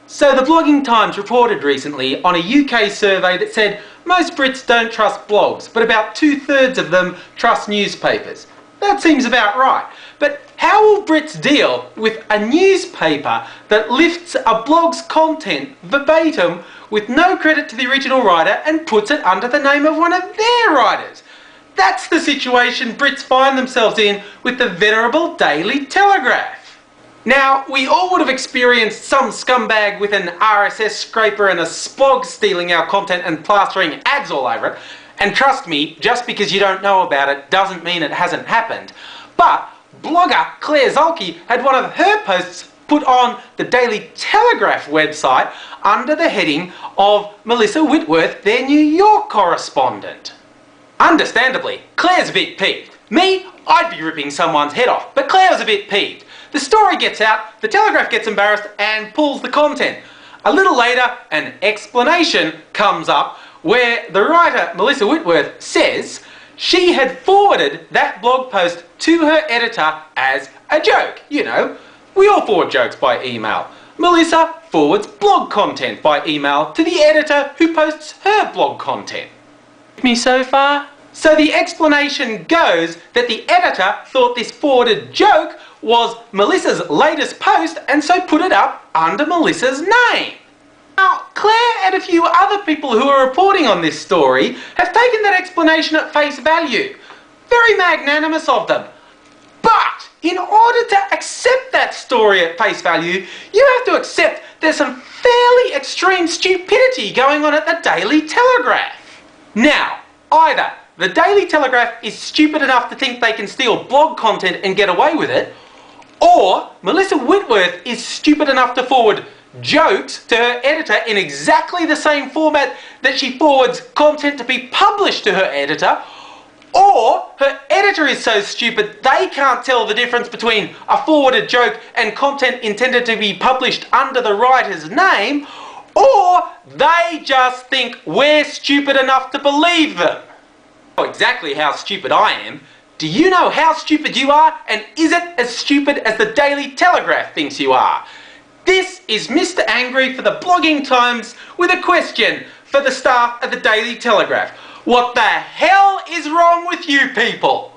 So the Blogging Times reported recently on a UK survey that said most Brits don't trust blogs, but about 2/3 of them trust newspapers. That seems about right. But how will Brits deal with a newspaper that lifts a blog's content verbatim with no credit to the original writer and puts it under the name of one of their writers? That's the situation Brits find themselves in with the venerable Daily Telegraph. Now, we all would have experienced some scumbag with an RSS scraper and a splog stealing our content and plastering ads all over it. And trust me, just because you don't know about it doesn't mean it hasn't happened. But blogger Claire Zolke had one of her posts put on the Daily Telegraph website under the heading of Melissa Whitworth, their New York correspondent. Understandably, Claire's a bit peeved. Me, I'd be ripping someone's head off, but Claire was a bit peeved. The story gets out, the Telegraph gets embarrassed and pulls the content. A little later, an explanation comes up where the writer Melissa Whitworth says she had forwarded that blog post to her editor as a joke. You know, we all forward jokes by email. Melissa forwards blog content by email to the editor who posts her blog content. With me so far? So the explanation goes that the editor thought this forwarded joke was Melissa's latest post and so put it up under Melissa's name. Now, Claire and a few other people who are reporting on this story have taken that explanation at face value. Very magnanimous of them. But in order to accept that story at face value, you have to accept there's some fairly extreme stupidity going on at the Daily Telegraph. Now, either the Daily Telegraph is stupid enough to think they can steal blog content and get away with it, or Melissa Whitworth is stupid enough to forward jokes to her editor in exactly the same format that she forwards content to be published to her editor, or her editor is so stupid they can't tell the difference between a forwarded joke and content intended to be published under the writer's name, or they just think we're stupid enough to believe them. I know exactly how stupid I am. Do you know how stupid you are? And is it as stupid as the Daily Telegraph thinks you are? This is Mr. Angry for the Blogging Times with a question for the staff at the Daily Telegraph. What the hell is wrong with you people?